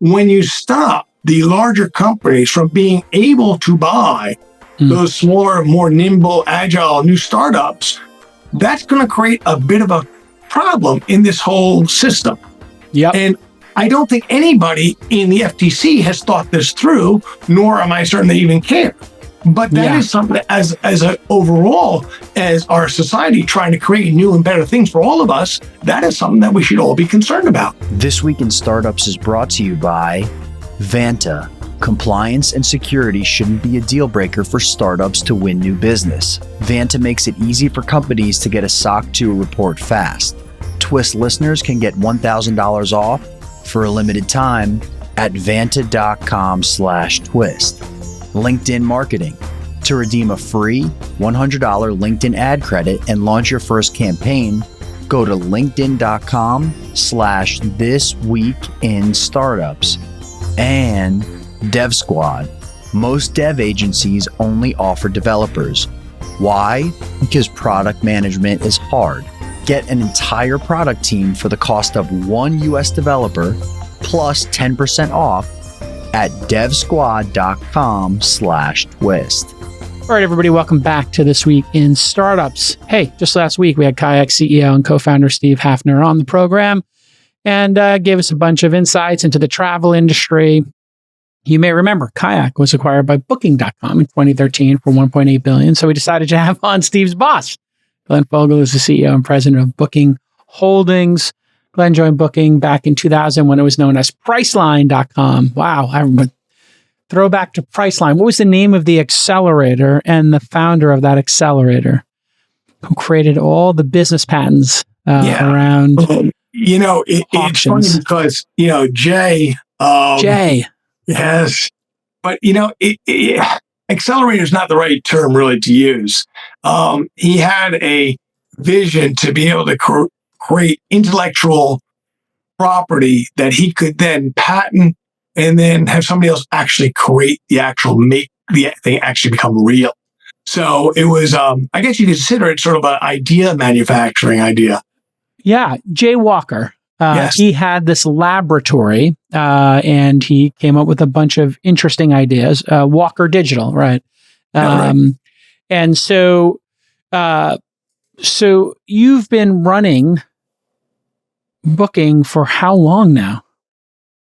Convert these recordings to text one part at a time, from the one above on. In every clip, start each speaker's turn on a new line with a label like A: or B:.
A: when you stop the larger companies from being able to buy those smaller, more nimble, agile new startups, that's going to create a bit of a problem in this whole system.
B: Yep.
A: And I don't think anybody in the FTC has thought this through, nor am I certain they even care. But that is something that as overall, as our society trying to create new and better things for all of us, that is something that we should all be concerned about.
C: This Week in Startups is brought to you by Vanta. Compliance and security shouldn't be a deal breaker for startups to win new business. Vanta makes it easy for companies to get a SOC 2 report fast. Twist listeners can get $1,000 off for a limited time at vanta.com/twist. LinkedIn marketing. To redeem a free $100 LinkedIn ad credit and launch your first campaign, go to linkedin.com/thisweekinstartups. And DevSquad. Most dev agencies only offer developers. Why? Because product management is hard. Get an entire product team for the cost of one US developer plus 10% off at devsquad.com/twist.
B: All right, everybody, welcome back to This Week in Startups. Hey, just last week, we had Kayak CEO and co-founder Steve Hafner on the program and gave us a bunch of insights into the travel industry. You may remember Kayak was acquired by Booking.com in 2013 for $1.8 billion. So we decided to have on Steve's boss. Glenn Fogel is the CEO and president of Booking Holdings. Glenn joined Booking back in 2000 when it was known as Priceline.com. Wow, I remember. Throwback to Priceline. What was the name of the accelerator and the founder of that accelerator who created all the business patents around
A: it's funny because, Jay.
B: Jay.
A: Yes. But, accelerator is not the right term really to use. He had a vision to be able to create intellectual property that he could then patent and then have somebody else actually create make the thing actually become real. So it was, I guess you could consider it sort of an idea manufacturing idea.
B: Yeah. Jay Walker.
A: Yes.
B: He had this laboratory and he came up with a bunch of interesting ideas. Walker Digital, right?
A: Right.
B: And so you've been running Booking for how long now?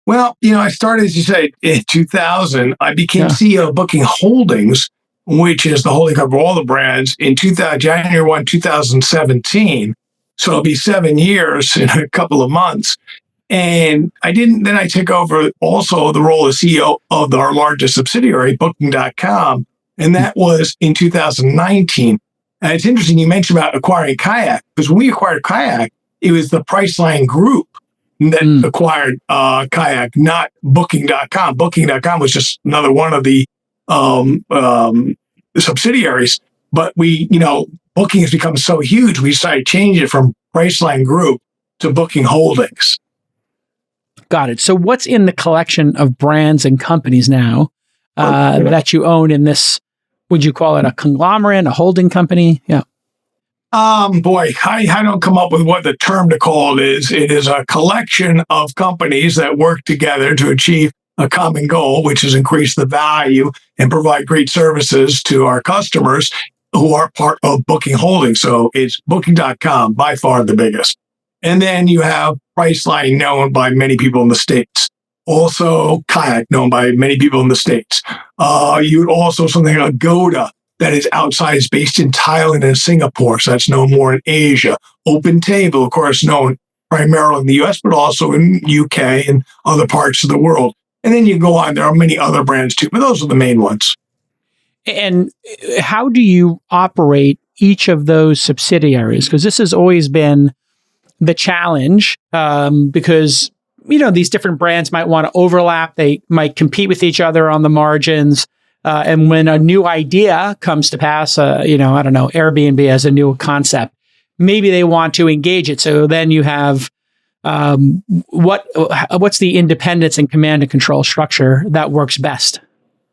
A: Well, I started, as you say, in 2000. I became CEO of Booking Holdings, which is the holding company for all the brands, in January 1, 2017. So it'll be 7 years in a couple of months. And then I took over also the role as CEO of our largest subsidiary, Booking.com. And that was in 2019. And it's interesting you mentioned about acquiring Kayak, because when we acquired Kayak, it was the Priceline Group that acquired Kayak, not Booking.com. Booking.com was just another one of the subsidiaries. But Booking has become so huge, we decided to change it from Priceline Group to Booking Holdings.
B: Got it. So what's in the collection of brands and companies now that you own in this, would you call it a conglomerate, a holding company? Yeah.
A: I don't come up with what the term to call it is. It is a collection of companies that work together to achieve a common goal, which is increase the value and provide great services to our customers who are part of Booking Holdings. So it's Booking.com, by far the biggest. And then you have Priceline, known by many people in the States. Also Kayak, known by many people in the States. You would also something like Agoda, that is outside, is based in Thailand and Singapore. So that's known more in Asia. OpenTable, of course, known primarily in the US, but also in UK and other parts of the world. And then you go on, there are many other brands too, but those are the main ones.
B: And how do you operate each of those subsidiaries? Because this has always been the challenge, because, these different brands might want to overlap. They might compete with each other on the margins. And when a new idea comes to pass, Airbnb as a new concept, maybe they want to engage it. So then you have what's the independence and command and control structure that works best?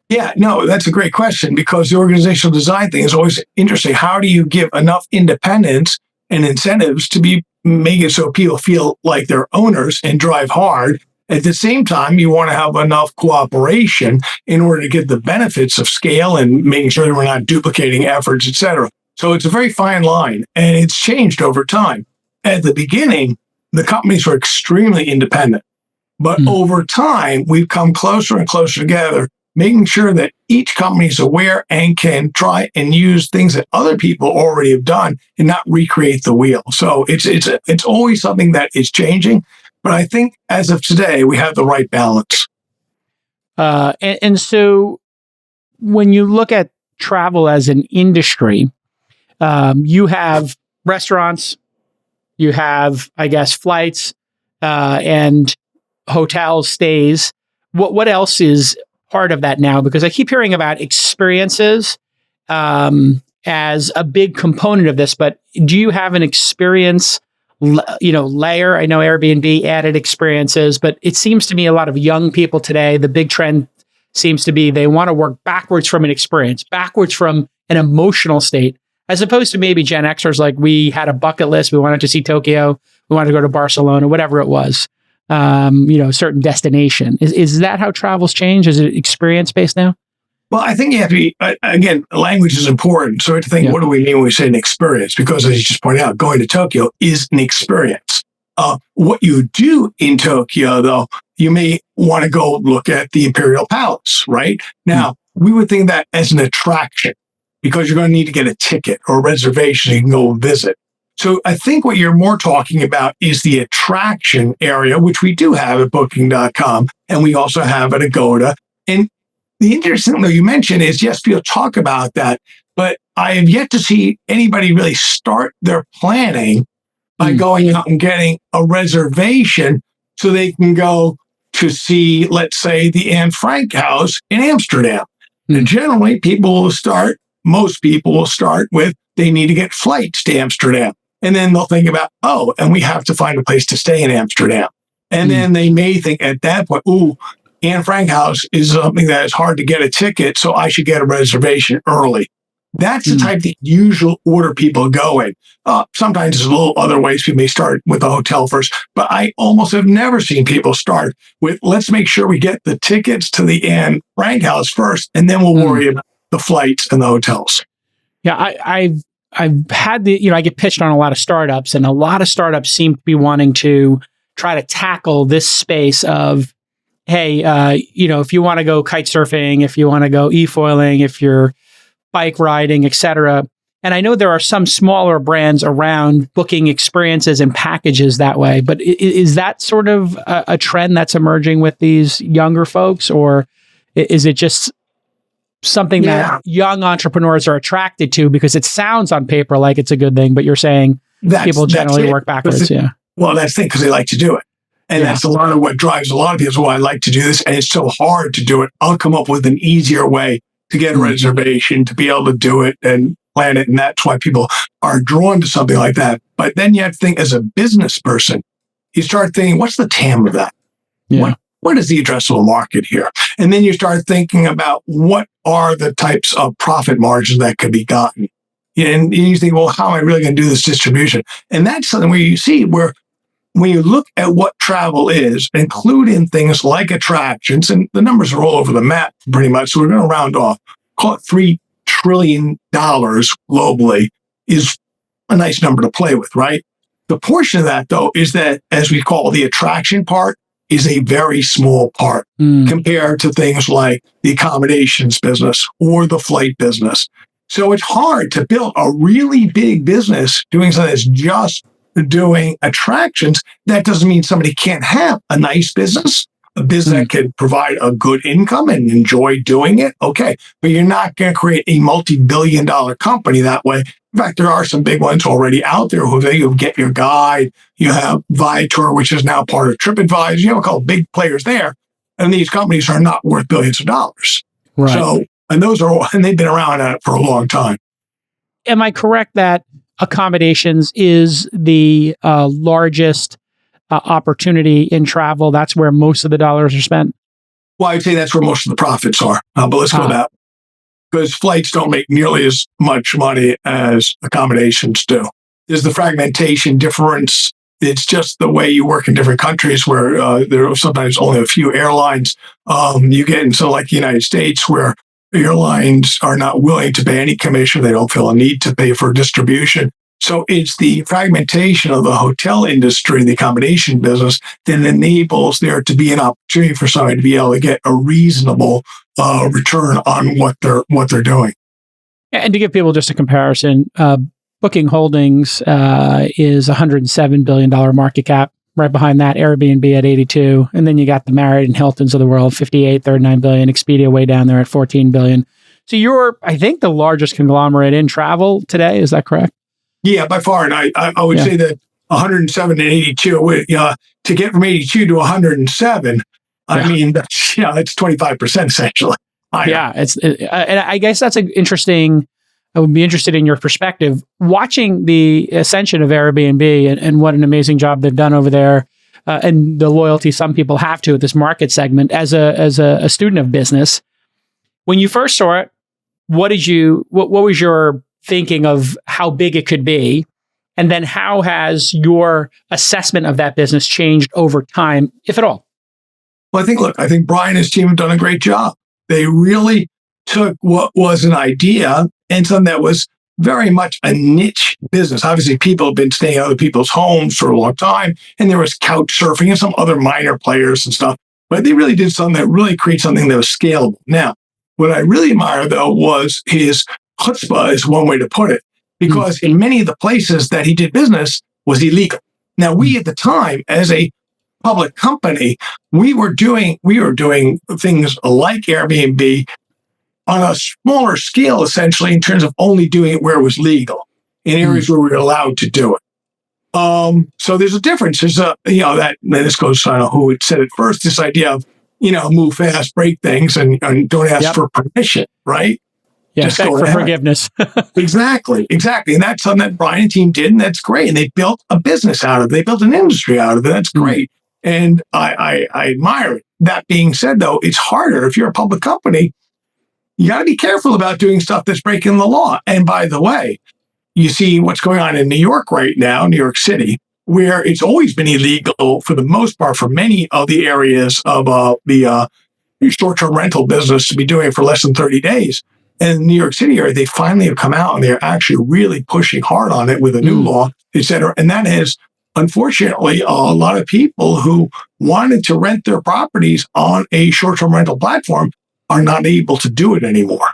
A: Yeah, no, that's a great question, because the organizational design thing is always interesting. How do you give enough independence and incentives to make it so people feel like they're owners and drive hard, At the same time, you want to have enough cooperation in order to get the benefits of scale and making sure that we're not duplicating efforts, et cetera. So it's a very fine line, and it's changed over time. At the beginning, the companies were extremely independent. But over time, we've come closer and closer together, making sure that each company is aware and can try and use things that other people already have done and not recreate the wheel. So it's always something that is changing. But I think as of today, we have the right balance.
B: And so when you look at travel as an industry, you have restaurants, you have, I guess, flights, and hotel stays. What else is part of that now? Because I keep hearing about experiences as a big component of this, but do you have an experience layer? I know Airbnb added experiences, but it seems to me a lot of young people today, the big trend seems to be they want to work backwards from an experience, backwards from an emotional state, as opposed to maybe Gen Xers, like we had a bucket list. We wanted to see Tokyo. We wanted to go to Barcelona, whatever it was. Certain destination. Is that how travel's changed? Is it experience-based now?
A: Well, I think you have to be, again, language is important. So we have to think, what do we mean when we say an experience? Because as you just pointed out, going to Tokyo is an experience. What you do in Tokyo, though, you may want to go look at the Imperial Palace, right? Now, we would think that as an attraction because you're going to need to get a ticket or a reservation so you can go visit. So I think what you're more talking about is the attraction area, which we do have at Booking.com, and we also have at Agoda. And the interesting thing you mentioned is, yes, people talk about that, but I have yet to see anybody really start their planning by going out and getting a reservation so they can go to see, let's say, the Anne Frank house in Amsterdam. And generally, most people will start with, they need to get flights to Amsterdam. And then they'll think about, and we have to find a place to stay in Amsterdam. And then they may think at that point, Anne Frank House is something that is hard to get a ticket, so I should get a reservation early. That's the type that usual order people go in. Sometimes there's a little other ways people may start with a hotel first, but I almost have never seen people start with, let's make sure we get the tickets to the Anne Frank House first, and then we'll worry about the flights and the hotels.
B: Yeah, I've had I get pitched on a lot of startups, and a lot of startups seem to be wanting to try to tackle this space of, hey, if you want to go kite surfing, if you want to go e-foiling, if you're bike riding, etc. And I know there are some smaller brands around booking experiences and packages that way, but is that sort of a trend that's emerging with these younger folks, or is it just something that young entrepreneurs are attracted to because it sounds on paper like it's a good thing, but you're saying people generally work backwards?
A: Well, that's the thing, because they like to do it. And that's a lot of what drives a lot of people. So I like to do this, and it's so hard to do it. I'll come up with an easier way to get a reservation, to be able to do it and plan it. And that's why people are drawn to something like that. But then you have to think, as a business person, you start thinking, what's the TAM of that? What is the addressable market here? And then you start thinking about what are the types of profit margins that could be gotten. And you think, well, how am I really going to do this distribution? And that's something where you see where when you look at what travel is, including things like attractions, and the numbers are all over the map pretty much, so we're going to round off, call it $3 trillion globally is a nice number to play with, right? The portion of that, though, is that, as we call the attraction part, is a very small part compared to things like the accommodations business or the flight business. So it's hard to build a really big business doing something that's just doing attractions. That doesn't mean somebody can't have a nice business, a business that can provide a good income and enjoy doing it. Okay, but you're not going to create a multi-billion-dollar company that way. In fact, there are some big ones already out there who you get your guide. You have Viator, which is now part of TripAdvisor. You have a couple of big players there, and these companies are not worth billions of dollars.
B: Right.
A: So, and they've been around for a long time.
B: Am I correct that accommodations is the largest opportunity in travel? That's where most of the dollars are spent?
A: Well, I'd say that's where most of the profits are. But let's go that. Because flights don't make nearly as much money as accommodations do. There's the fragmentation difference It's just the way you work in different countries where there are sometimes only a few airlines. You get into like the United States where airlines are not willing to pay any commission. They don't feel a need to pay for distribution. So it's the fragmentation of the hotel industry, the accommodation business, that enables there to be an opportunity for somebody to be able to get a reasonable return on what they're doing.
B: And to give people just a comparison, Booking Holdings is $107 billion market cap. Right behind that, Airbnb at 82, and then you got the Marriott and Hiltons of the world, 58, 39 billion. Expedia way down there at 14 billion. So you're, I think, the largest conglomerate in travel today. Is that correct?
A: Yeah, by far. And I would say that 107 and 82, to get from 82 to 107, I mean, that's 25% essentially.
B: And I guess that's an interesting. I would be interested in your perspective watching the ascension of Airbnb and what an amazing job they've done over there, and the loyalty some people have to this market segment. As a student of business, when you first saw it, what was your thinking of how big it could be, and then how has your assessment of that business changed over time, if at all?
A: Well, I think Brian and his team have done a great job. They really took what was an idea and something that was very much a niche business. Obviously, people have been staying at other people's homes for a long time, and there was couch surfing and some other minor players and stuff. But they really did something that really created something that was scalable. Now, what I really admire, though, was his chutzpah, is one way to put it, because in many of the places that he did business was illegal. Now, we at the time, as a public company, we were doing things like Airbnb on a smaller scale, essentially, in terms of only doing it where it was legal, in areas where we were allowed to do it. So there's a difference. There's this goes, I don't know who said it first, this idea of, move fast, break things, and don't ask for permission, right?
B: Yeah, just beg for forgiveness.
A: Exactly. And that's something that Brian and team did, and that's great. And they built a business out of it. They built an industry out of it. That's great. And I admire it. That being said, though, it's harder if you're a public company. You got to be careful about doing stuff that's breaking the law. And by the way, you see what's going on in New York right now, New York City, where it's always been illegal for the most part for many of the areas of the short-term rental business to be doing it for less than 30 days. And in the New York City area, they finally have come out and they're actually really pushing hard on it with a new law, et cetera. And that has, unfortunately, a lot of people who wanted to rent their properties on a short-term rental platform are not able to do it anymore.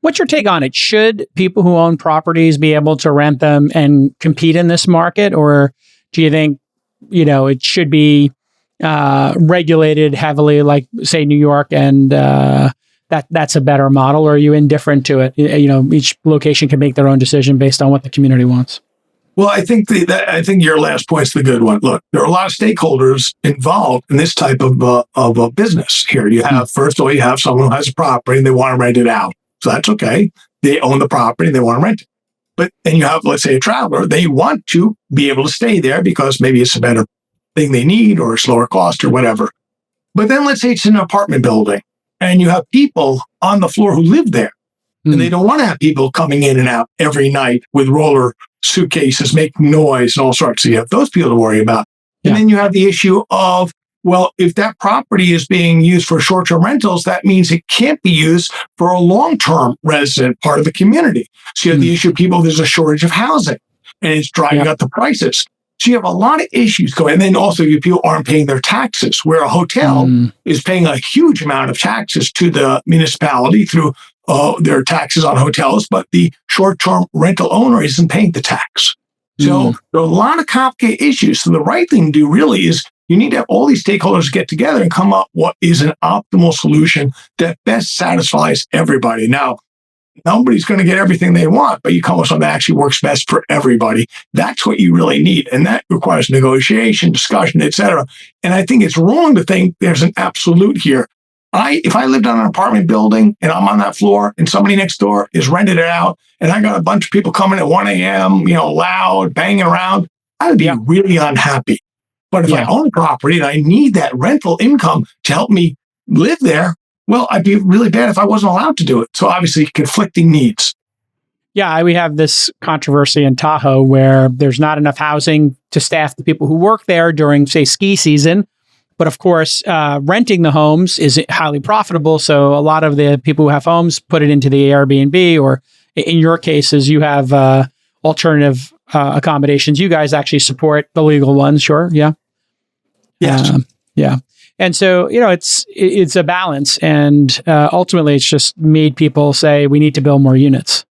B: What's your take on it? Should people who own properties be able to rent them and compete in this market? Or do you think, it should be regulated heavily, like, say, New York, and that's a better model? Or are you indifferent to it? Each location can make their own decision based on what the community wants.
A: Well, I think your last point's the good one. Look, there are a lot of stakeholders involved in this type of a business here. You have, first of all, you have someone who has a property and they want to rent it out. So that's okay. They own the property and they want to rent it. But then you have, let's say, a traveler. They want to be able to stay there because maybe it's a better thing they need or a slower cost or whatever. But then let's say it's an apartment building and you have people on the floor who live there. And they don't want to have people coming in and out every night with roller suitcases, making noise and all sorts. So you have those people to worry about. And then you have the issue of, well, if that property is being used for short-term rentals, that means it can't be used for a long-term resident part of the community. So you have the issue of people, there's a shortage of housing and it's driving up the prices. So you have a lot of issues going. And then also people aren't paying their taxes, where a hotel is paying a huge amount of taxes to the municipality through their taxes on hotels, but the short-term rental owner isn't paying the tax. So there are a lot of complicated issues. So the right thing to do really is you need to have all these stakeholders get together and come up what is an optimal solution that best satisfies everybody. Now, nobody's going to get everything they want, but you come with something that actually works best for everybody. That's what you really need. And that requires negotiation, discussion, et cetera. And I think it's wrong to think there's an absolute here. If I lived on an apartment building and I'm on that floor and somebody next door is rented it out and I got a bunch of people coming at 1 a.m., loud, banging around, I would be really unhappy. But if I own property and I need that rental income to help me live there, well, I'd be really bad if I wasn't allowed to do it. So obviously conflicting needs.
B: Yeah, we have this controversy in Tahoe where there's not enough housing to staff the people who work there during, say, ski season. But of course, renting the homes is highly profitable. So a lot of the people who have homes put it into the Airbnb, or in your cases, you have alternative accommodations. You guys actually support the legal ones, sure? Yeah.
A: Yes.
B: Yeah. And so, it's a balance. And ultimately, it's just made people say, we need to build more units.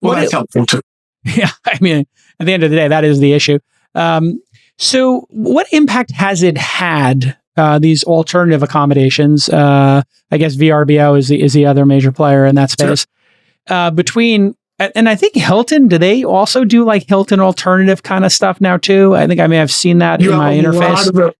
A: Well, that's helpful too.
B: Yeah. I mean, at the end of the day, that is the issue. So what impact has it had, these alternative accommodations? I guess VRBO is the other major player in that space. Sure. And I think Hilton, do they also do like Hilton alternative kind of stuff now too? I think I may have seen that in my interface.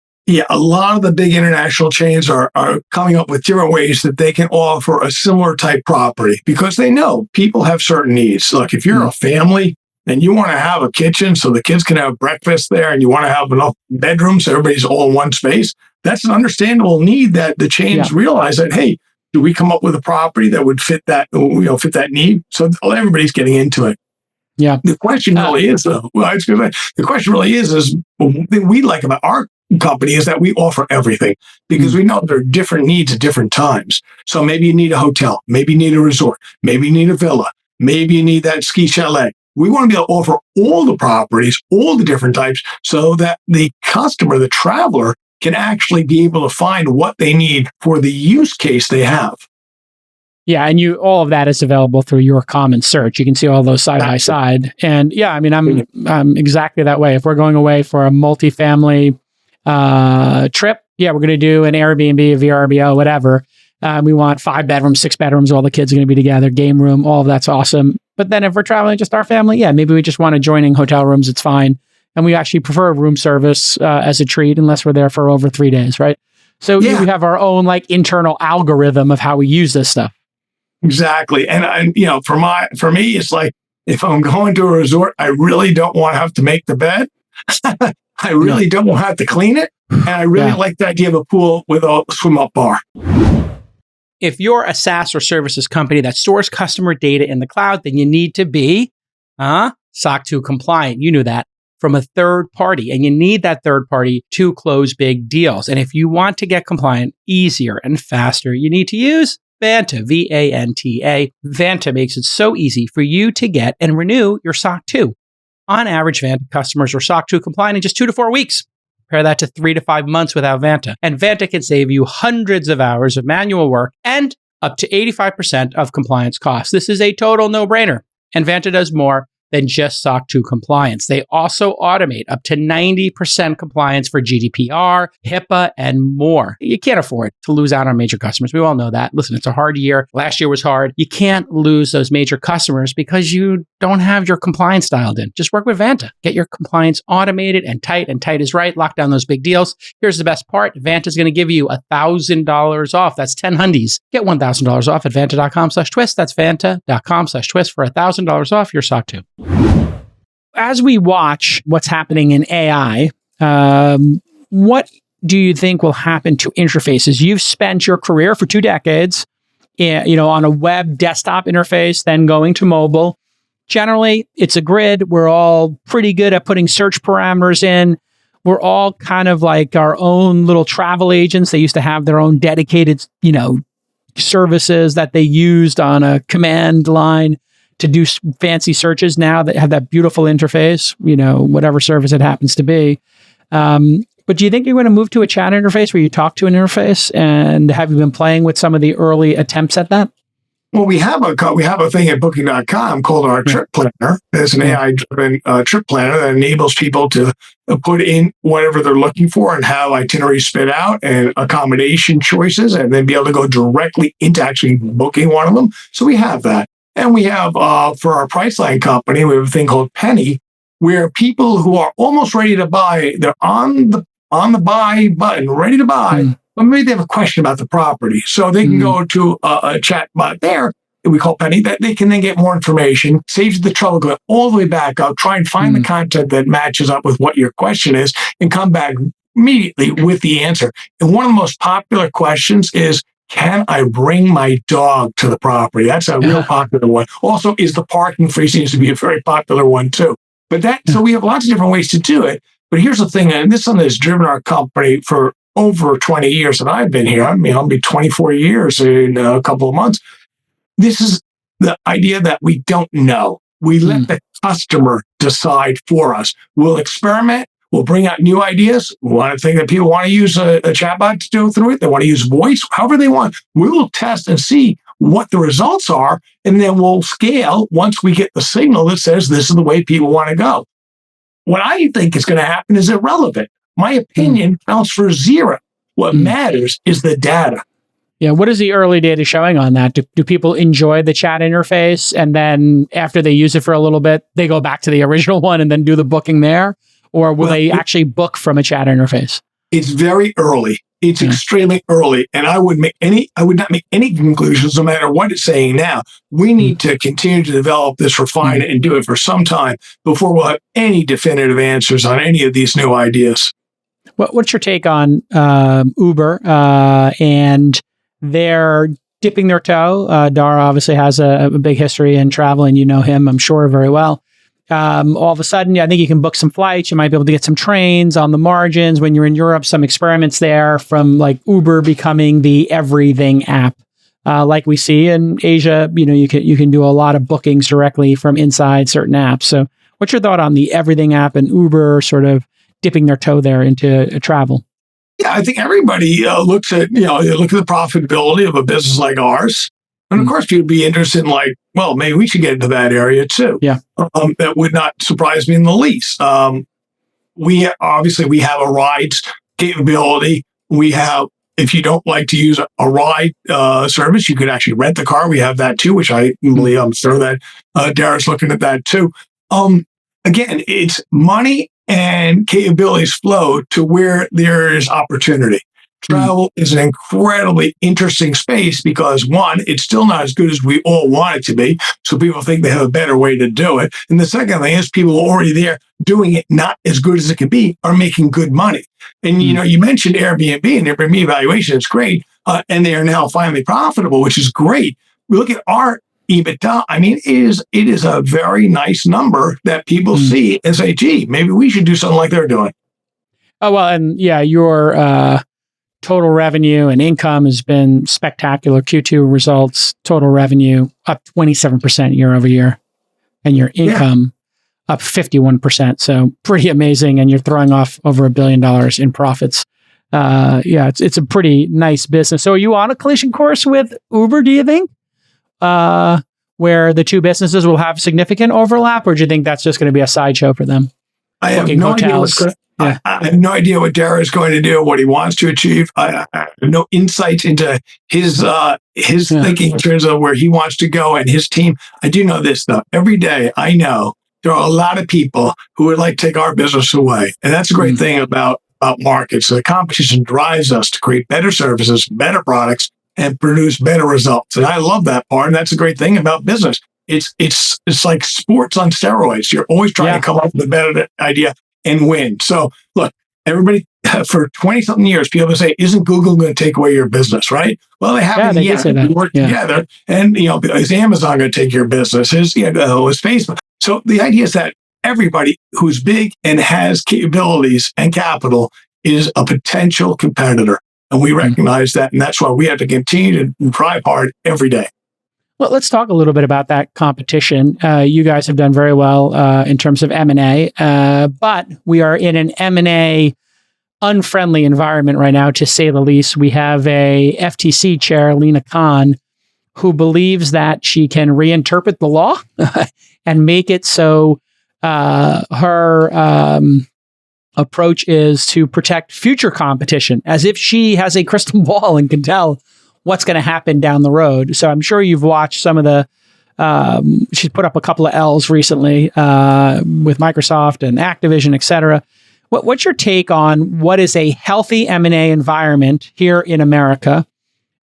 A: A lot of the big international chains are coming up with different ways that they can offer a similar type property because they know people have certain needs. Like if you're a family and you want to have a kitchen so the kids can have breakfast there and you want to have enough bedrooms so everybody's all in one space, that's an understandable need that the chains realize that, hey, do we come up with a property that would fit that need? So everybody's getting into it.
B: Yeah.
A: The question really is, what we like about our company is that we offer everything because we know there are different needs at different times. So maybe you need a hotel, maybe you need a resort, maybe you need a villa, maybe you need that ski chalet. We want to be able to offer all the properties, all the different types, so that the customer, the traveler, can actually be able to find what they need for the use case they have.
B: Yeah, and all of that is available through your common search. You can see all those side by side. And yeah, I mean, I'm exactly that way. If we're going away for a multifamily trip, we're going to do an Airbnb, a VRBO, whatever. We want 5 bedrooms, 6 bedrooms, all the kids are going to be together, game room, all of that's awesome. But then if we're traveling just our family, maybe we just want adjoining hotel rooms, it's fine. And we actually prefer room service as a treat unless we're there for over 3 days, right? So we have our own like internal algorithm of how we use this stuff.
A: Exactly. And for me, it's like, if I'm going to a resort, I really don't want to have to make the bed. I really don't want to have to clean it. And I really like the idea of a pool with a swim up bar.
B: If you're a SaaS or services company that stores customer data in the cloud, then you need to be SOC 2 compliant. You knew that, from a third party. And you need that third party to close big deals. And if you want to get compliant easier and faster, you need to use Vanta, Vanta. Vanta makes it so easy for you to get and renew your SOC 2. On average, Vanta customers are SOC 2 compliant in just 2 to 4 weeks. Compare that to 3 to 5 months without Vanta. And Vanta can save you hundreds of hours of manual work and up to 85% of compliance costs. This is a total no-brainer. And Vanta does more than just SOC 2 compliance. They also automate up to 90% compliance for GDPR, HIPAA, and more. You can't afford to lose out on major customers. We all know that. Listen, it's a hard year. Last year was hard. You can't lose those major customers because you don't have your compliance dialed in. Just work with Vanta. Get your compliance automated and tight is right. Lock down those big deals. Here's the best part. Vanta is going to give you $1,000 off. That's 10 hundies. Get $1,000 off at vanta.com/twist. That's vanta.com/twist for $1,000 off your SOC 2. As we watch what's happening in AI, what do you think will happen to interfaces? You've spent your career for 2 decades, on a web desktop interface, then going to mobile. Generally, it's a grid. We're all pretty good at putting search parameters in. We're all kind of like our own little travel agents. They used to have their own dedicated, services that they used on a command line to do fancy searches. Now that have that beautiful interface, whatever service it happens to be. But do you think you're going to move to a chat interface where you talk to an interface? And have you been playing with some of the early attempts at that?
A: Well, we have a thing at Booking.com called our trip planner. It's an AI-driven trip planner that enables people to put in whatever they're looking for and have itineraries spit out and accommodation choices, and then be able to go directly into actually booking one of them. So we have that. And we have, for our Priceline company, we have a thing called Penny, where people who are almost ready to buy, they're on the buy button, ready to buy, but maybe they have a question about the property. So they can go to a chat bot there, that we call Penny, that they can then get more information, saves the trouble going all the way back out, try and find the content that matches up with what your question is, and come back immediately with the answer. And one of the most popular questions is, can I bring my dog to the property? That's a real popular one. Also, is the parking free seems to be a very popular one too. But so we have lots of different ways to do it. But here's the thing, and this is something that's driven our company for over 20 years that I've been here. I mean, I'll be 24 years in a couple of months. This is the idea that we don't know. We let the customer decide for us. We'll experiment. We'll bring out new ideas. We want to think that people want to use a chatbot to go through it. They want to use voice, however they want. We will test and see what the results are, and then we'll scale once we get the signal that says this is the way people want to go. What I think is going to happen is irrelevant. My opinion counts for zero. What matters is the data.
B: Yeah. What is the early data showing on that? Do people enjoy the chat interface, and then after they use it for a little bit, they go back to the original one and then do the booking there? Or will they actually book from a chat interface?
A: It's very early. It's extremely early. And I would not make any conclusions no matter what it's saying now. We need to continue to develop this, refine it, and do it for some time before we'll have any definitive answers on any of these new ideas.
B: What's your take on Uber and they're dipping their toe? Dara obviously has a big history in travel, and you know him, I'm sure, very well. All of a sudden, I think you can book some flights. You might be able to get some trains on the margins when you're in Europe. Some experiments there from like Uber becoming the everything app, like we see in Asia. You know, you can do a lot of bookings directly from inside certain apps. So, what's your thought on the everything app and Uber sort of dipping their toe there into travel?
A: Yeah, I think everybody looks at the profitability of a business like ours. And of course, you'd be interested in like, well, maybe we should get into that area too.
B: Yeah.
A: That would not surprise me in the least. We have a rides capability. We have, if you don't like to use a ride service, you could actually rent the car. We have that too, which I believe, I'm sure that Dara's looking at that too. Again, it's money and capabilities flow to where there is opportunity. Travel is an incredibly interesting space because, one, it's still not as good as we all want it to be. So people think they have a better way to do it. And the second thing is people who are already there doing it not as good as it can be are making good money. And, you mentioned Airbnb and Airbnb evaluation is great. And they are now finally profitable, which is great. We look at our EBITDA. I mean, it is a very nice number that people see and say, gee, maybe we should do something like they're doing.
B: Oh, well, and yeah, your total revenue and income has been spectacular. Q2 results, total revenue up 27% year over year, and your income up 51%. So pretty amazing. And you're throwing off over $1 billion in profits. It's a pretty nice business. So are you on a collision course with Uber, do you think? Where the two businesses will have significant overlap, or do you think that's just going to be a sideshow for them?
A: I have no idea I have no idea what Dara is going to do, what he wants to achieve. I have no insight into his thinking in terms of where he wants to go and his team. I do know this, though. Every day, I know there are a lot of people who would like to take our business away. And that's a great thing about markets. So the competition drives us to create better services, better products, and produce better results. And I love that part. And that's a great thing about business. It's like sports on steroids. You're always trying to come up with a better idea and win. So look, everybody, for 20-something years, people say, isn't Google going to take away your business, right? Well, they haven't yet. We work together. And, is Amazon going to take your business? Is Facebook? So the idea is that everybody who's big and has capabilities and capital is a potential competitor. And we recognize that. And that's why we have to continue to drive hard every day.
B: Well, let's talk a little bit about that competition. You guys have done very well in terms of M&A, but we are in an M&A unfriendly environment right now, to say the least. We have a FTC chair, Lina Khan, who believes that she can reinterpret the law and make it so her approach is to protect future competition, as if she has a crystal ball and can tell what's going to happen down the road. So I'm sure you've watched some of the, she's put up a couple of L's recently with Microsoft and Activision, et cetera. What's your take on what is a healthy M&A environment here in America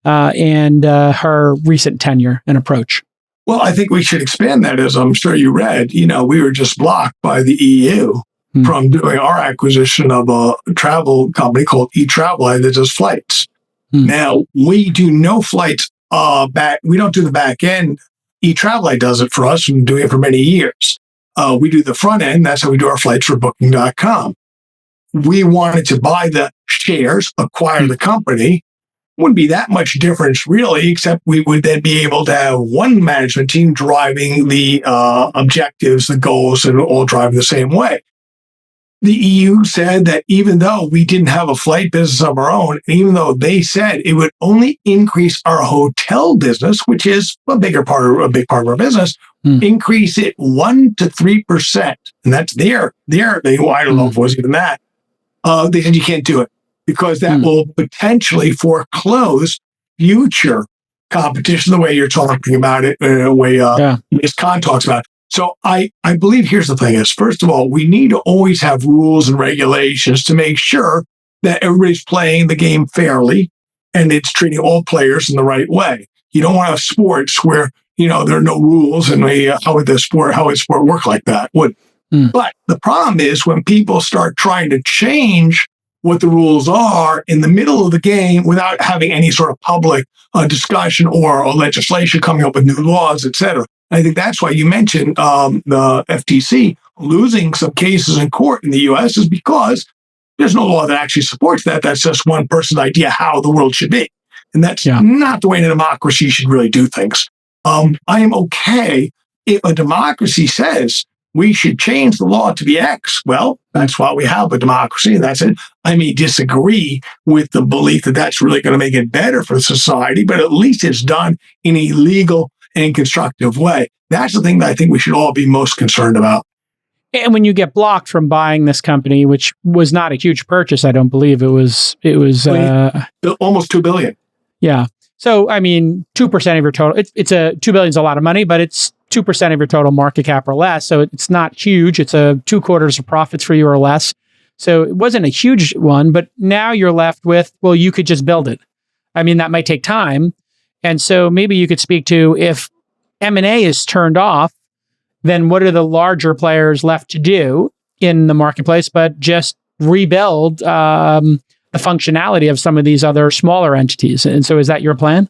B: and her recent tenure and approach?
A: Well, I think we should expand that. As I'm sure you read, we were just blocked by the EU from doing our acquisition of a travel company called E1830 that does flights. Now, we do no flights back. We don't do the back end. eTravel does it for us and doing it for many years. We do the front end. That's how we do our flights for Booking.com. We wanted to buy the shares, acquire the company. Wouldn't be that much difference really, except we would then be able to have one management team driving the objectives, the goals, and all driving the same way. The EU said that even though we didn't have a flight business of our own, even though they said it would only increase our hotel business, which is a big part of our business, increase it 1% to 3%, and that's I don't know if it was even that. They said you can't do it because that will potentially foreclose future competition, the way you're talking about it, the way Ms. Khan talks about it. So I believe here's the thing is, first of all, we need to always have rules and regulations to make sure that everybody's playing the game fairly and it's treating all players in the right way. You don't want to have sports where, there are no rules and how would sport work like that? But the problem is when people start trying to change what the rules are in the middle of the game without having any sort of public discussion or legislation coming up with new laws, et cetera. I think that's why you mentioned the FTC losing some cases in court in the U.S. is because there's no law that actually supports that. That's just one person's idea how the world should be. And that's not the way a democracy should really do things. I am okay if a democracy says we should change the law to be X. Well, that's why we have a democracy, and that's it. I may disagree with the belief that that's really going to make it better for society, but at least it's done in a legal and constructive way. That's the thing that I think we should all be most concerned about.
B: And when you get blocked from buying this company, which was not a huge purchase, I don't believe it was
A: almost $2 billion.
B: Yeah. So, 2% of your total, it's $2 billion is a lot of money, but it's 2% of your total market cap or less. So it's not huge. It's a 2/4 of profits for you or less. So it wasn't a huge one, but now you're left with, well, you could just build it. That might take time. And so maybe you could speak to if M&A is turned off, then what are the larger players left to do in the marketplace, but just rebuild the functionality of some of these other smaller entities. And so is that your plan?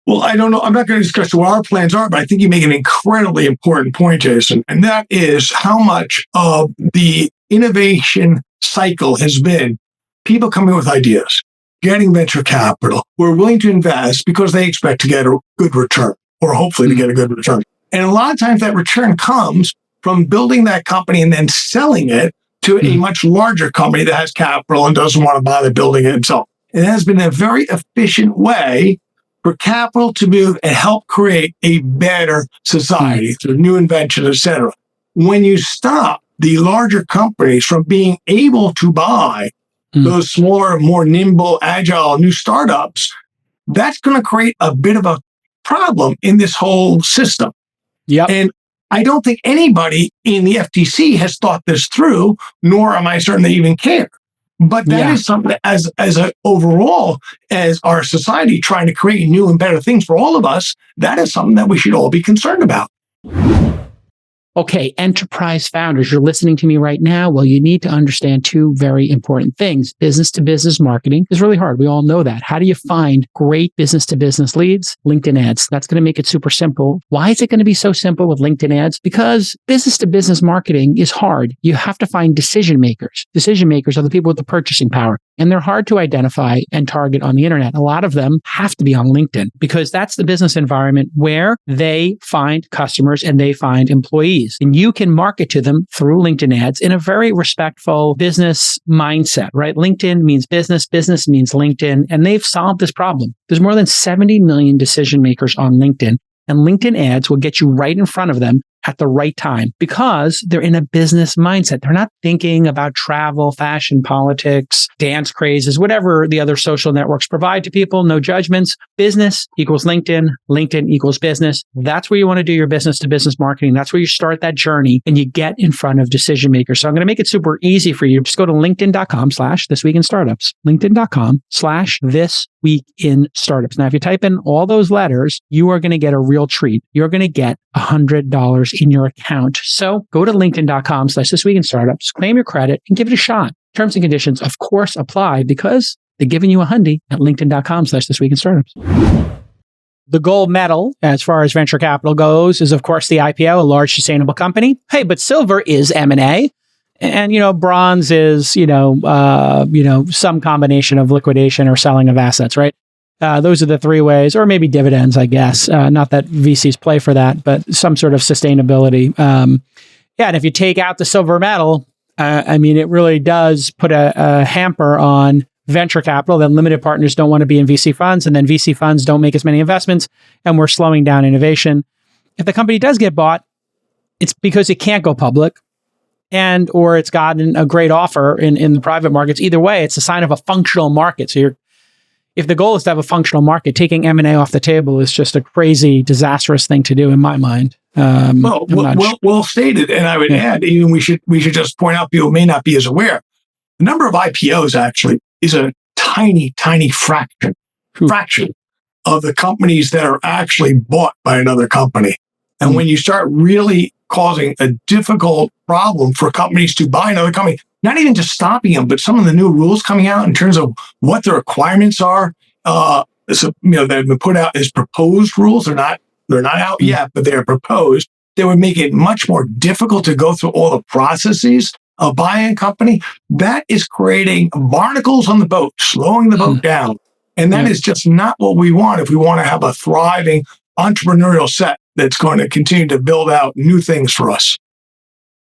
A: Well, I don't know. I'm not going to discuss what our plans are, but I think you make an incredibly important point, Jason. And that is how much of the innovation cycle has been people coming with ideas, getting venture capital, who are willing to invest because they expect to get a good return, or hopefully to get a good return. And a lot of times that return comes from building that company and then selling it to a much larger company that has capital and doesn't want to bother building it himself. It has been a very efficient way for capital to move and help create a better society through new inventions, et cetera. When you stop the larger companies from being able to buy those smaller, more nimble, agile, new startups, that's going to create a bit of a problem in this whole system.
B: Yep.
A: And I don't think anybody in the FTC has thought this through, nor am I certain they even care. But that is something as overall, as our society trying to create new and better things for all of us, that is something that we should all be concerned about.
B: Okay, enterprise founders, you're listening to me right now. Well, you need to understand two very important things. Business to business marketing is really hard. We all know that. How do you find great business to business leads? LinkedIn ads. That's going to make it super simple. Why is it going to be so simple with LinkedIn ads? Because business to business marketing is hard. You have to find decision makers. Decision makers are the people with the purchasing power, and they're hard to identify and target on the internet. A lot of them have to be on LinkedIn because that's the business environment where they find customers and they find employees. And you can market to them through LinkedIn ads in a very respectful business mindset, right? LinkedIn means business, business means LinkedIn, and they've solved this problem. There's more than 70 million decision makers on LinkedIn, and LinkedIn ads will get you right in front of them at the right time because they're in a business mindset. They're not thinking about travel, fashion, politics, dance crazes, whatever the other social networks provide to people. No judgments. Business equals LinkedIn. LinkedIn equals business. That's where you want to do your business to business marketing. That's where you start that journey and you get in front of decision makers. So I'm going to make it super easy for you. Just go to linkedin.com/thisweekinstartups. linkedin.com/thisweekinstartups. Now, if you type in all those letters, you are going to get a real treat. You're going to get $100 in your account. So go to linkedin.com/thisweekinstartups, claim your credit and give it a shot. Terms and conditions, of course, apply because they're giving you a hundy at linkedin.com/thisweekinstartups. The gold medal, as far as venture capital goes, is of course the IPO, a large sustainable company. Hey, but silver is M&A. And, bronze is, some combination of liquidation or selling of assets, right? Those are the three ways, or maybe dividends, I guess. Not that VCs play for that, but some sort of sustainability. And if you take out the silver medal, it really does put a hamper on venture capital. Then limited partners don't want to be in VC funds, and then VC funds don't make as many investments, and we're slowing down innovation. If the company does get bought, it's because it can't go public, or it's gotten a great offer in the private markets. Either way, it's a sign of a functional market. So if the goal is to have a functional market, taking M&A off the table is just a crazy, disastrous thing to do in my mind.
A: Well stated. And I would add, even we should just point out, people may not be as aware, the number of IPOs actually is a tiny, tiny fraction of the companies that are actually bought by another company. And when you start really causing a difficult problem for companies to buy another company, not even just stopping them, but some of the new rules coming out in terms of what the requirements are, that have been put out as proposed rules. They're not out yet, but they're proposed. They would make it much more difficult to go through all the processes of buying a company. That is creating barnacles on the boat, slowing the boat down. And that is just not what we want if we want to have a thriving entrepreneurial set that's going to continue to build out new things for us.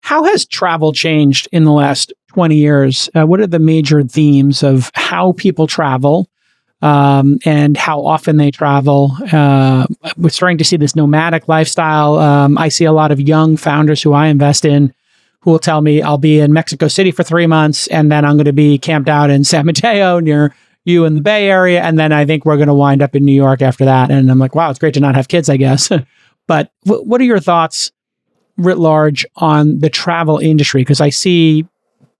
B: How has travel changed in the last 20 years? What are the major themes of how people travel and how often they travel? We're starting to see this nomadic lifestyle. I see a lot of young founders who I invest in who will tell me I'll be in Mexico City for 3 months, and then I'm going to be camped out in San Mateo near you in the Bay Area. And then I think we're going to wind up in New York after that. And I'm like, wow, it's great to not have kids, I guess. But what are your thoughts writ large on the travel industry? Because I see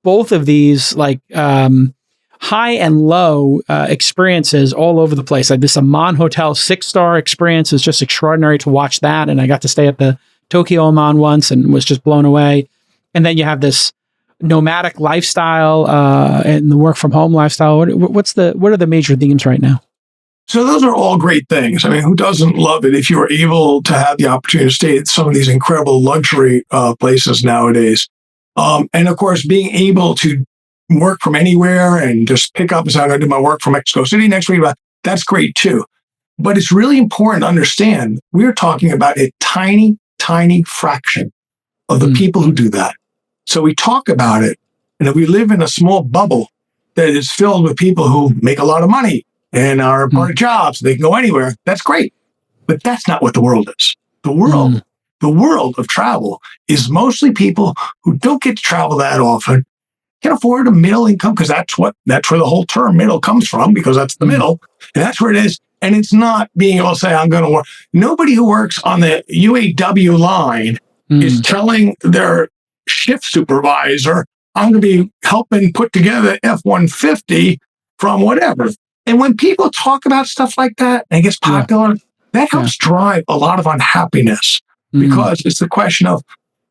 B: both of these high and low experiences all over the place. Like this Amman Hotel 6-star experience is just extraordinary to watch that. And I got to stay at the Tokyo Amman once and was just blown away. And then you have this nomadic lifestyle and the work from home lifestyle. What are the major themes right now?
A: So those are all great things. I mean, who doesn't love it if you are able to have the opportunity to stay at some of these incredible luxury places nowadays? And of course, being able to work from anywhere and just pick up and say, I'm going to do my work from Mexico City next week, that's great too. But it's really important to understand we're talking about a tiny, tiny fraction of the people who do that. So we talk about it, and if we live in a small bubble that is filled with people who make a lot of money and are part of jobs, they can go anywhere, that's great. But that's not what the world is. The world of travel is mostly people who don't get to travel that often, can afford a middle income, because that's where the whole term middle comes from, because that's the middle, and that's where it is. And it's not being able to say, I'm going to work. Nobody who works on the UAW line is telling their shift supervisor, I'm going to be helping put together F-150 from whatever. And when people talk about stuff like that and it gets popular, that helps drive a lot of unhappiness, because it's the question of,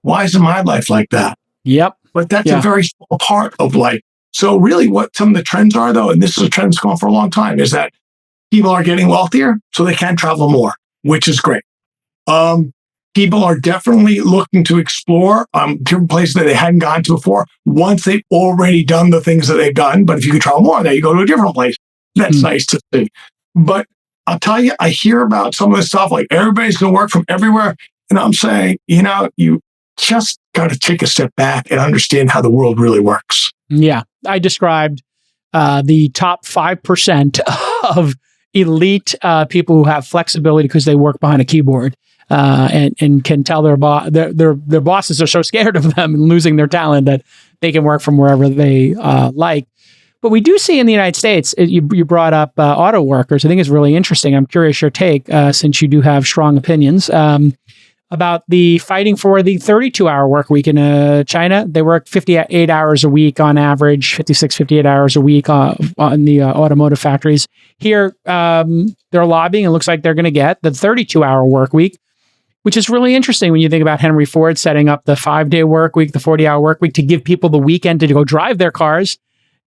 A: why isn't my life like that?
B: Yep.
A: But that's a very small part of life. So really what some of the trends are, though, and this is a trend that's going for a long time, is that people are getting wealthier, so they can travel more, which is great. People are definitely looking to explore different places that they hadn't gone to before once they've already done the things that they've done. But if you could travel more, then you go to a different place. That's nice to see. But I'll tell you, I hear about some of this stuff like everybody's going to work from everywhere. And I'm saying, you just got to take a step back and understand how the world really works.
B: Yeah. I described the top 5% of elite people who have flexibility because they work behind a keyboard and can tell their bosses are so scared of them and losing their talent that they can work from wherever they like. But we do see in the United States, you brought up auto workers. I think it's really interesting. I'm curious your take, since you do have strong opinions, about the fighting for the 32-hour work week in China. They work 58 hours a week on average, 56, 58 hours a week on the automotive factories. Here, they're lobbying. It looks like they're going to get the 32-hour work week, which is really interesting when you think about Henry Ford setting up the 5-day work week, the 40-hour work week to give people the weekend to go drive their cars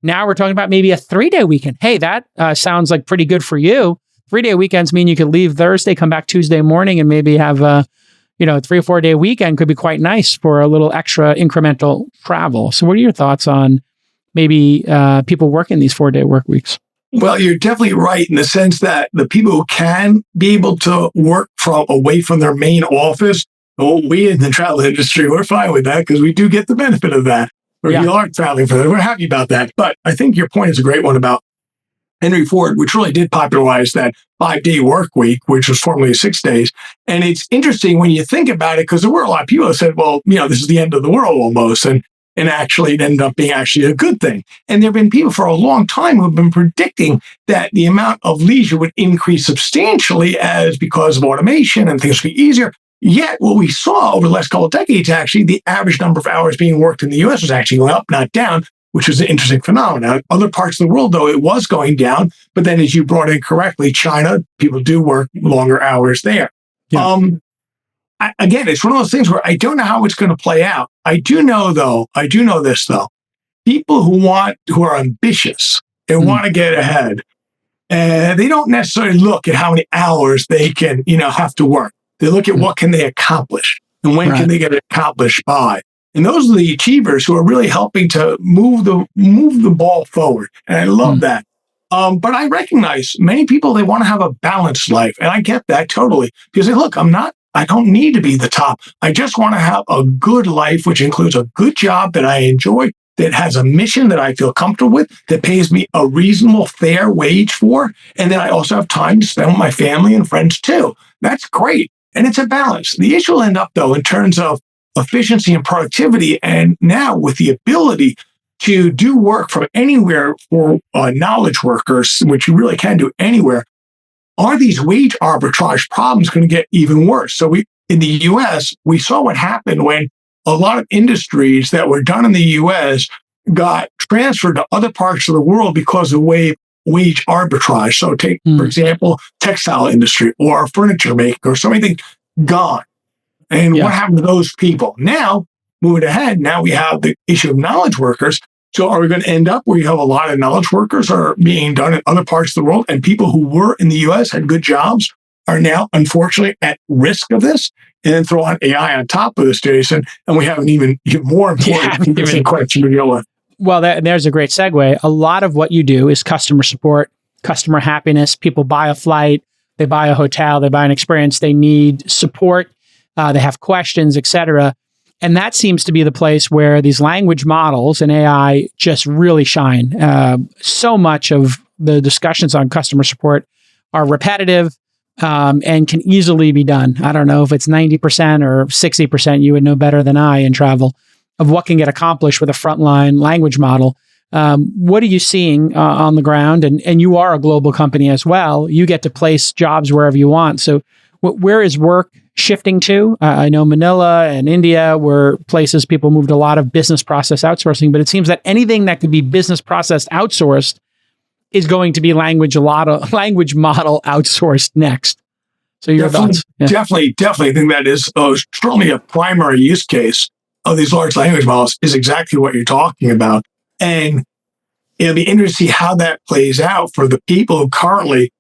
B: Now we're talking about maybe a 3-day weekend. Hey, that sounds like pretty good for you. 3-day weekends mean you could leave Thursday, come back Tuesday morning, and maybe have a 3 or 4-day weekend could be quite nice for a little extra incremental travel. So what are your thoughts on maybe people working these 4-day work weeks?
A: Well, you're definitely right in the sense that the people who can be able to work from away from their main office, we in the travel industry, we're fine with that because we do get the benefit of that. Or if you are traveling for that, we're happy about that. But I think your point is a great one about Henry Ford, which really did popularize that 5-day work week, which was formerly 6 days. And it's interesting when you think about it, because there were a lot of people that said, well, this is the end of the world almost. And actually it ended up being actually a good thing. And there have been people for a long time who have been predicting that the amount of leisure would increase substantially because of automation and things would be easier. Yet what we saw over the last couple of decades, actually, the average number of hours being worked in the US was actually going up, not down, which was an interesting phenomenon. Other parts of the world, though, it was going down. But then as you brought in correctly, China, people do work longer hours there. Yeah. Again, it's one of those things where I don't know how it's going to play out. I do know this, though. People who are ambitious and want to get ahead, they don't necessarily look at how many hours they can, have to work. They look at what can they accomplish and when can they get it accomplished by. And those are the achievers who are really helping to move the ball forward. And I love that. But I recognize many people, they want to have a balanced life. And I get that totally. Because they look, I don't need to be the top. I just want to have a good life, which includes a good job that I enjoy, that has a mission that I feel comfortable with, that pays me a reasonable, fair wage for. And then I also have time to spend with my family and friends too. That's great. And it's a balance. The issue will end up, though, in terms of efficiency and productivity. And now with the ability to do work from anywhere for knowledge workers, which you really can do anywhere, are these wage arbitrage problems going to get even worse? So in the US, we saw what happened when a lot of industries that were done in the US got transferred to other parts of the world because of wage arbitrage. So take, for example, textile industry or furniture making or so many things gone. And what happened to those people? Now, moving ahead, now we have the issue of knowledge workers. So are we going to end up where you have a lot of knowledge workers are being done in other parts of the world, and people who were in the US had good jobs are now, unfortunately, at risk of this? And then throw on AI on top of this, Jason, and we have an even more important question to deal with.
B: Well, there's a great segue. A lot of what you do is customer support, customer happiness. People buy a flight, they buy a hotel, they buy an experience, they need support, they have questions, etc. And that seems to be the place where these language models and AI just really shine. So much of the discussions on customer support are repetitive and can easily be done. I don't know if it's 90% or 60%, you would know better than I in travel, of what can get accomplished with a frontline language model. What are you seeing on the ground? And you are a global company as well. You get to place jobs wherever you want. So where is work shifting to? I know Manila and India were places people moved a lot of business process outsourcing, but it seems that anything that could be business process outsourced is going to be language model outsourced next. So your thoughts? Yeah.
A: Definitely think that is certainly a primary use case of these large language models is exactly what you're talking about. And it'll be interesting to see how that plays out for the people who currently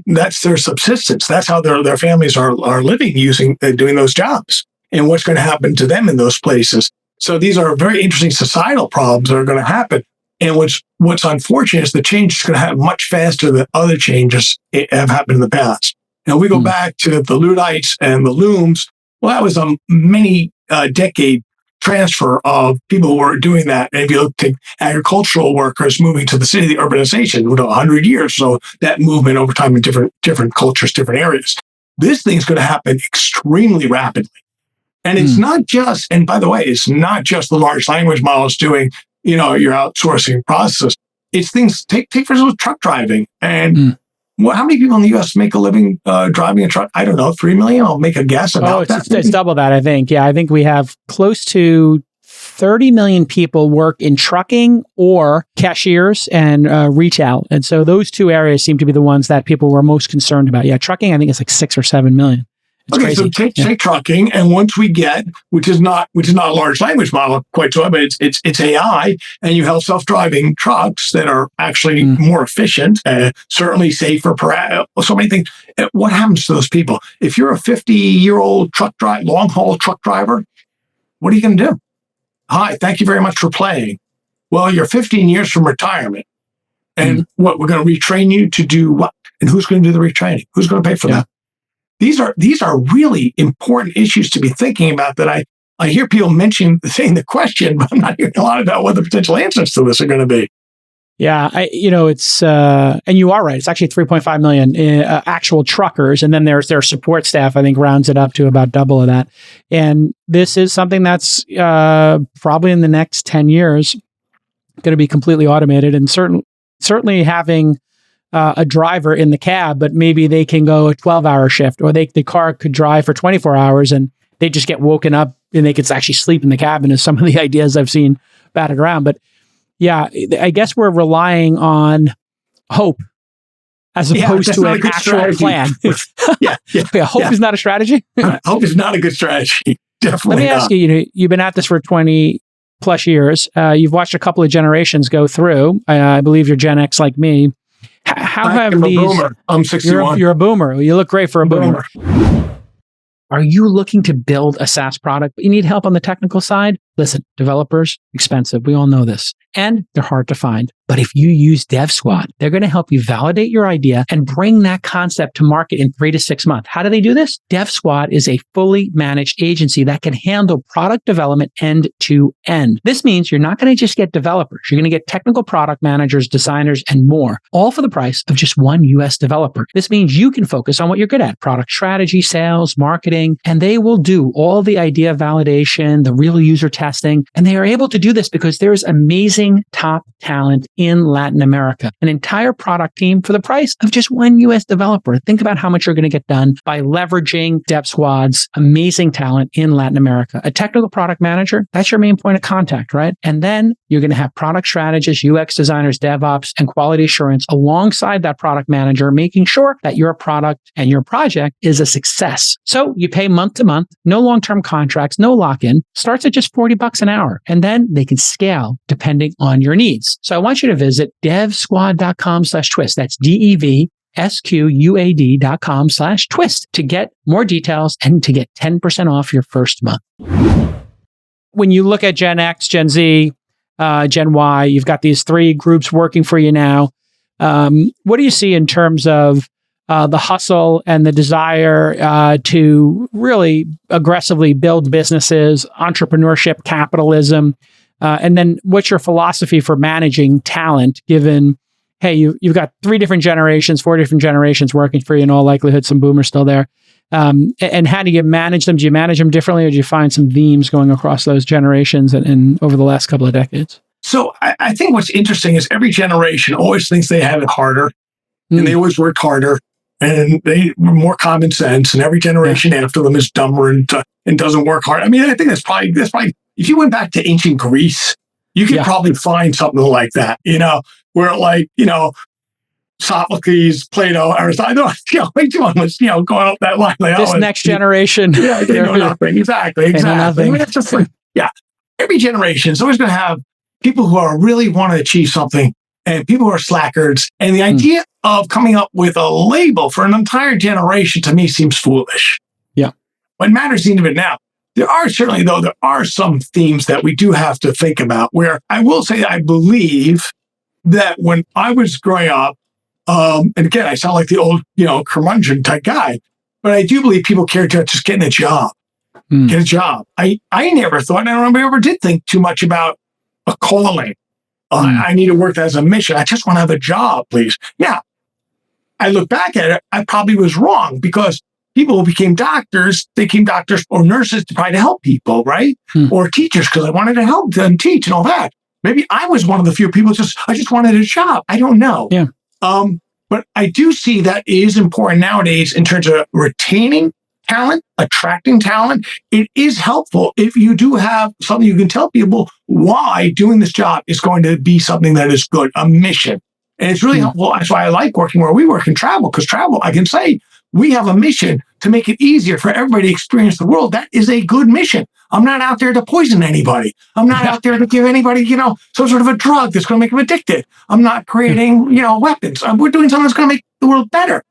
A: that's their subsistence. That's how their families are living doing those jobs, and what's going to happen to them in those places. So these are very interesting societal problems that are going to happen. And what's unfortunate is the change is going to happen much faster than other changes have happened in the past. Now we go back to the Luddites and the looms. Well, that was a many decade transfer of people who were doing that. And if you look at agricultural workers moving to the city, the urbanization, 100 years. So that movement over time in different cultures, different areas. This thing's going to happen extremely rapidly. And it's not just, and by the way, it's not just the large language models doing, your outsourcing processes. It's things, take for example, truck driving. And how many people in the U.S. make a living driving a truck? I don't know, 3 million? I'll make a guess about that.
B: It's double that, I think. Yeah, I think we have close to 30 million people work in trucking or cashiers and retail. And so those two areas seem to be the ones that people were most concerned about. Yeah, trucking, I think it's like 6 or 7 million. It's crazy.
A: So take trucking, and once we get, which is not a large language model quite so, but it's AI, and you have self-driving trucks that are actually more efficient, certainly safer, so many things. What happens to those people? If you're a 50-year-old long haul truck driver, what are you going to do? Hi, thank you very much for playing. Well, you're 15 years from retirement. And what, we're going to retrain you to do what? And who's going to do the retraining? Who's going to pay for that? These are really important issues to be thinking about that I hear people saying the question, but I'm not hearing a lot about what the potential answers to this are going to be.
B: Yeah, it's, and you are right. It's actually 3.5 million actual truckers. And then there's their support staff, I think rounds it up to about double of that. And this is something that's probably in the next 10 years going to be completely automated, and certainly having a driver in the cab, but maybe they can go a 12-hour shift, or the car could drive for 24 hours and they just get woken up and they could actually sleep in the cabin, is some of the ideas I've seen batted around. But yeah, I guess we're relying on hope as opposed to an actual plan. Hope is not a strategy.
A: Hope is not a good strategy. Definitely.
B: Let me ask you, you've been at this for 20 plus years. You've watched a couple of generations go through. I believe you're Gen X like me.
A: I'm a boomer. I'm 61.
B: You're a boomer. You look great for a boomer. Are you looking to build a SaaS product, but you need help on the technical side? Listen, developers, expensive. We all know this. And they're hard to find. But if you use DevSquad, they're going to help you validate your idea and bring that concept to market in 3 to 6 months. How do they do this? DevSquad is a fully managed agency that can handle product development end to end. This means you're not going to just get developers. You're going to get technical product managers, designers, and more, all for the price of just one US developer. This means you can focus on what you're good at: product strategy, sales, marketing, and they will do all the idea validation, the real user testing. And they are able to do this because there's amazing top talent in Latin America, an entire product team for the price of just one US developer. Think about how much you're going to get done by leveraging DevSquad's amazing talent in Latin America. A technical product manager, that's your main point of contact, right? And then you're going to have product strategists, UX designers, DevOps, and quality assurance alongside that product manager, making sure that your product and your project is a success. So you pay month to month, no long-term contracts, no lock-in, starts at just $40 an hour. And then they can scale depending on your needs. So I want you to visit devsquad.com/twist. That's DEVSQUAD.com/twist to get more details and to get 10% off your first month. When you look at Gen X, Gen Z, Gen Y, you've got these 3 groups working for you now. What do you see in terms of the hustle and the desire to really aggressively build businesses, entrepreneurship, capitalism? And then what's your philosophy for managing talent, given, hey, you've got 3 different generations, 4 different generations working for you, in all likelihood, some boomers still there. And how do you manage them? Do you manage them differently, or do you find some themes going across those generations and over the last couple of decades?
A: So I think what's interesting is every generation always thinks they have it harder, and they always work harder, and they were more common sense, and every generation after them is dumber and doesn't work hard. I mean, I think that's probably, if you went back to ancient Greece, you could probably find something like that, where Sophocles, Plato, Aristotle, each one was, going up that line. Like,
B: this next generation.
A: Yeah, they know nothing. Exactly. I mean, it's just like, every generation is always going to have people who really want to achieve something and people who are slackers. And the idea of coming up with a label for an entire generation, to me, seems foolish.
B: Yeah.
A: What matters is even now. There are some themes that we do have to think about, where I will say, I believe that when I was growing up, and again, I sound like the old, curmudgeon type guy, but I do believe people cared about just getting a job. Get a job. I never thought, and I don't remember ever did think too much about a calling. I need to work as a mission. I just want to have a job, please. Yeah. I look back at it, I probably was wrong, because people who became doctors, they became doctors or nurses to try to help people, right? Or teachers, because I wanted to help them teach and all that. Maybe I was one of the few people I just wanted a job. I don't know.
B: Yeah.
A: But I do see that it is important nowadays in terms of retaining talent, attracting talent. It is helpful if you do have something you can tell people why doing this job is going to be something that is good, a mission. And it's really helpful. That's why I like working where we work in travel, because travel, I can say, we have a mission to make it easier for everybody to experience the world, that is a good mission. I'm not out there to poison anybody. I'm not out there to give anybody, some sort of a drug that's going to make them addicted. I'm not creating, weapons. We're doing something that's going to make the world better.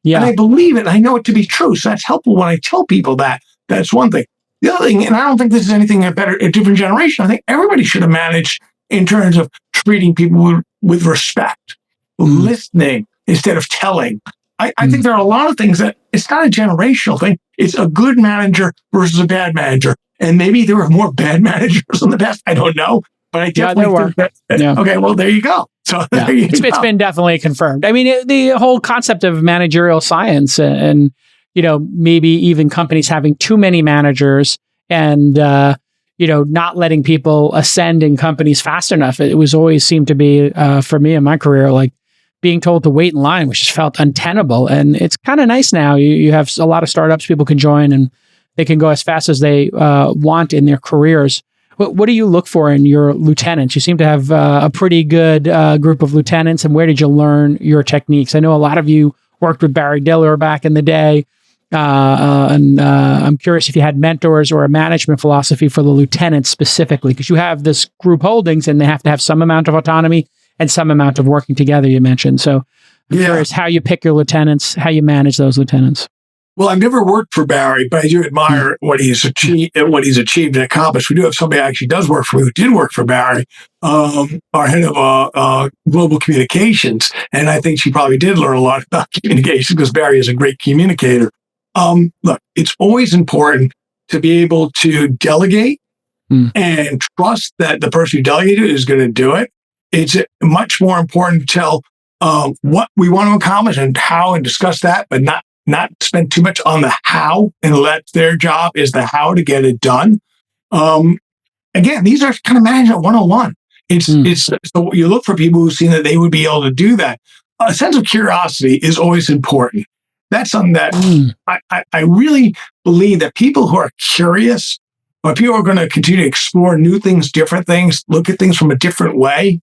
B: Yeah.
A: And I believe it. And I know it to be true. So that's helpful when I tell people that. That's one thing. The other thing, and I don't think this is anything a different generation. I think everybody should have managed in terms of treating people with respect, listening instead of telling. I think there are a lot of things that it's not a generational thing. It's a good manager versus a bad manager. And maybe there were more bad managers in the past. I don't know. But I definitely think that. Yeah. Okay, well, there you go. So
B: it's been definitely confirmed. I mean, the whole concept of managerial science and maybe even companies having too many managers and, not letting people ascend in companies fast enough. It was always seemed to be, for me in my career, like being told to wait in line, which just felt untenable. And it's kind of nice now. You have a lot of startups people can join and they can go as fast as they want in their careers. What do you look for in your lieutenants? You seem to have a pretty good group of lieutenants. And where did you learn your techniques? I know a lot of you worked with Barry Diller back in the day. And I'm curious if you had mentors or a management philosophy for the lieutenants specifically, because you have this group holdings and they have to have some amount of autonomy and some amount of working together, you mentioned. So I'm curious how you pick your lieutenants, how you manage those lieutenants.
A: Well, I've never worked for Barry, but I do admire what he's achieved and accomplished. We do have somebody who actually does work for me, who did work for Barry, our head of global communications. And I think she probably did learn a lot about communication because Barry is a great communicator. Look, it's always important to be able to delegate and trust that the person you delegate to is going to do it. It's much more important to tell what we want to accomplish and how and discuss that, but not spend too much on the how and let their job is the how to get it done. Again, these are kind of management 101. It's so you look for people who've seen that they would be able to do that. A sense of curiosity is always important. That's something that I really believe that people who are curious, or people who are going to continue to explore new things, different things, look at things from a different way.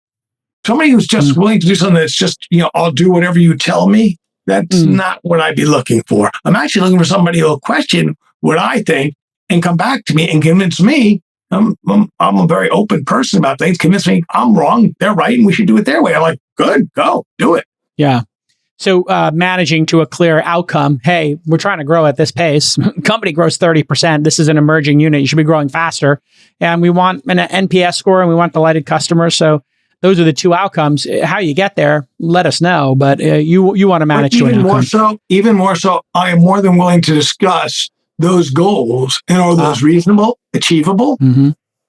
A: Somebody who's just willing to do something that's just, I'll do whatever you tell me. That's not what I'd be looking for. I'm actually looking for somebody who'll question what I think and come back to me and convince me. I'm a very open person about things. Convince me I'm wrong, they're right, and we should do it their way. I'm like, good, go, do it.
B: Yeah. So managing to a clear outcome. Hey, we're trying to grow at this pace. Company grows 30%. This is an emerging unit. You should be growing faster. And we want an NPS score and we want delighted customers. So those are the two outcomes. How you get there, let us know. But you want to manage to an outcome.
A: Even more so, I am more than willing to discuss those goals. And are those reasonable, achievable?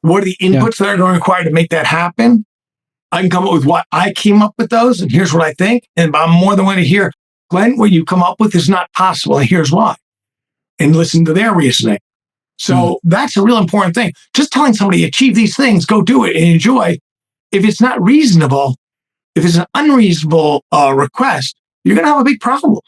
A: What are the inputs that are going to require to make that happen? I can come up with what I came up with those, and here's what I think. And I'm more than willing to hear, Glenn, what you come up with is not possible, and here's why. And listen to their reasoning. So that's a real important thing. Just telling somebody, achieve these things, go do it and enjoy. If it's not reasonable, if it's an unreasonable request, you're going to have a big problem.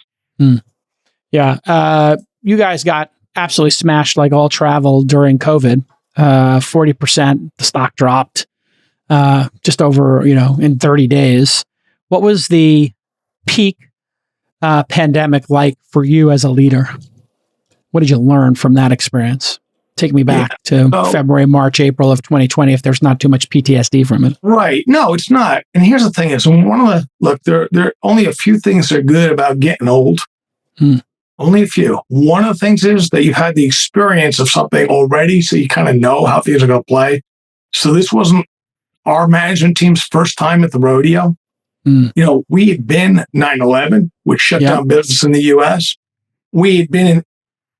B: Yeah. You guys got absolutely smashed like all travel during COVID. 40%, the stock dropped just over, in 30 days. What was the peak pandemic like for you as a leader? What did you learn from that experience? Take me back to February, March, April of 2020, if there's not too much PTSD from it.
A: Right. No, it's not. And here's the thing is, there are only a few things that are good about getting old. Only a few. One of the things is that you've had the experience of something already, so you kind of know how things are going to play. So this wasn't our management team's first time at the rodeo. We had been 9/11, which shut down business in the U.S. We had been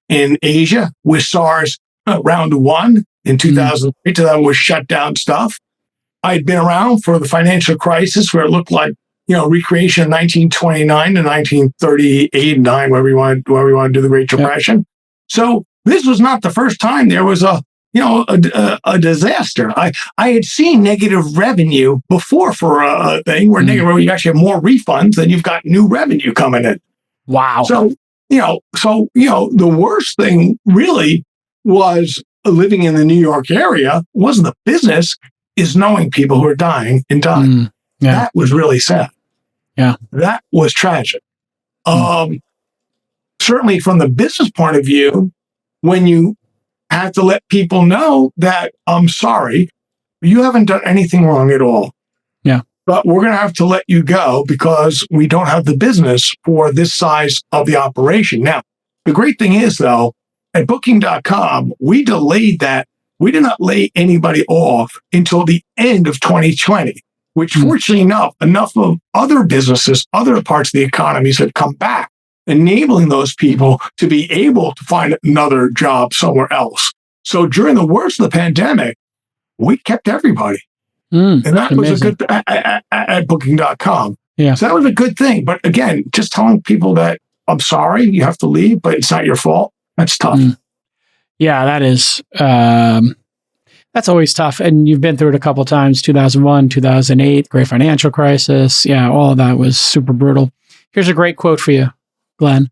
A: in Asia with SARS round one in 2003 that was shut down stuff. I'd been around for the financial crisis where it looked like, recreation of 1929 to 1938 and 9, wherever you want to do the Great Depression. So this was not the first time there was a disaster. I had seen negative revenue before for a thing where negative revenue, you actually have more refunds than you've got new revenue coming in.
B: Wow.
A: So the worst thing really was living in the New York area wasn't the business, is knowing people who are dying and dying. That was really sad.
B: Yeah.
A: That was tragic. So certainly from the business point of view, when you have to let people know that, I'm sorry, you haven't done anything wrong at all.
B: Yeah.
A: But we're going to have to let you go because we don't have the business for this size of the operation. Now, the great thing is, though, at Booking.com, we delayed that. We did not lay anybody off until the end of 2020, which fortunately enough of other businesses, other parts of the economies have come back, enabling those people to be able to find another job somewhere else. So during the worst of the pandemic, we kept everybody. And that was amazing. A good at Booking.com.
B: Yeah.
A: So that was a good thing. But again, just telling people that, I'm sorry, you have to leave, but it's not your fault. That's tough.
B: Yeah, that is. That's always tough. And you've been through it a couple of times, 2001, 2008, great financial crisis. Yeah, all of that was super brutal. Here's a great quote for you, Glenn.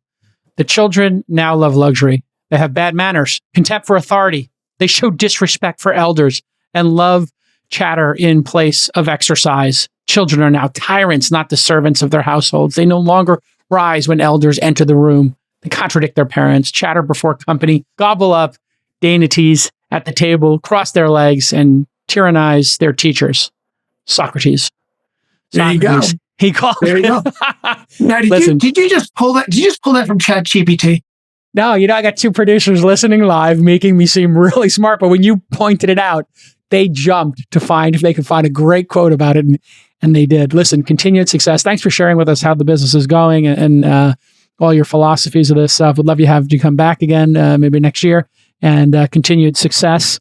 B: The children now love luxury. They have bad manners, contempt for authority. They show disrespect for elders and love chatter in place of exercise. Children are now tyrants, not the servants of their households. They no longer rise when elders enter the room. They contradict their parents, chatter before company, gobble up dainties at the table, cross their legs, and tyrannize their teachers. Socrates.
A: There you go.
B: He called.
A: There you go. Now, did you just pull that? Did you just pull that from ChatGPT?
B: No, I got two producers listening live, making me seem really smart. But when you pointed it out, they jumped to find if they could find a great quote about it, and they did. Listen, continued success. Thanks for sharing with us how the business is going and all your philosophies of this stuff. Would love to have you come back again, maybe next year, and continued success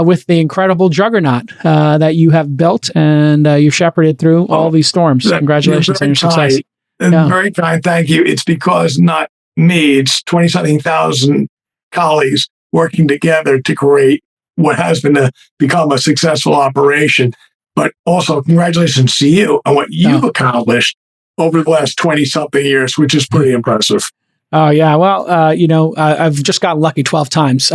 B: with the incredible juggernaut that you have built and you've shepherded through all these storms. Congratulations on your success.
A: Very kind. Thank you. It's because not me, it's 20-something thousand colleagues working together to create what has become a successful operation. But also congratulations to you on what you've accomplished over the last 20-something years, which is pretty impressive.
B: Oh, yeah. Well, I've just gotten lucky 12 times.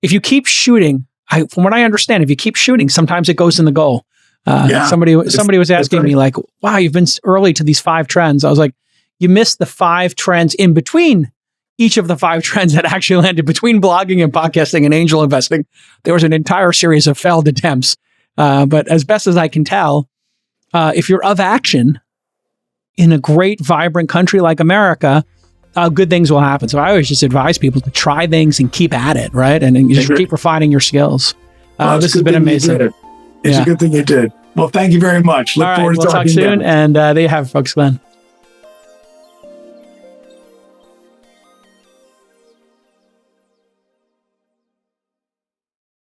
B: If you keep shooting, from what I understand, if you keep shooting, sometimes it goes in the goal. Somebody was asking me like, wow, you've been early to these 5 trends. I was like, you missed the 5 trends in between each of the 5 trends that actually landed between blogging and podcasting and angel investing. There was an entire series of failed attempts. But as best as I can tell, if you're of action in a great, vibrant country like America, good things will happen. So I always just advise people to try things and keep at it, right? And you just keep refining your skills. This has been amazing.
A: It's a good thing you did. Well, thank you very much. Look forward to talking
B: soon. And there you have it, folks, Glenn.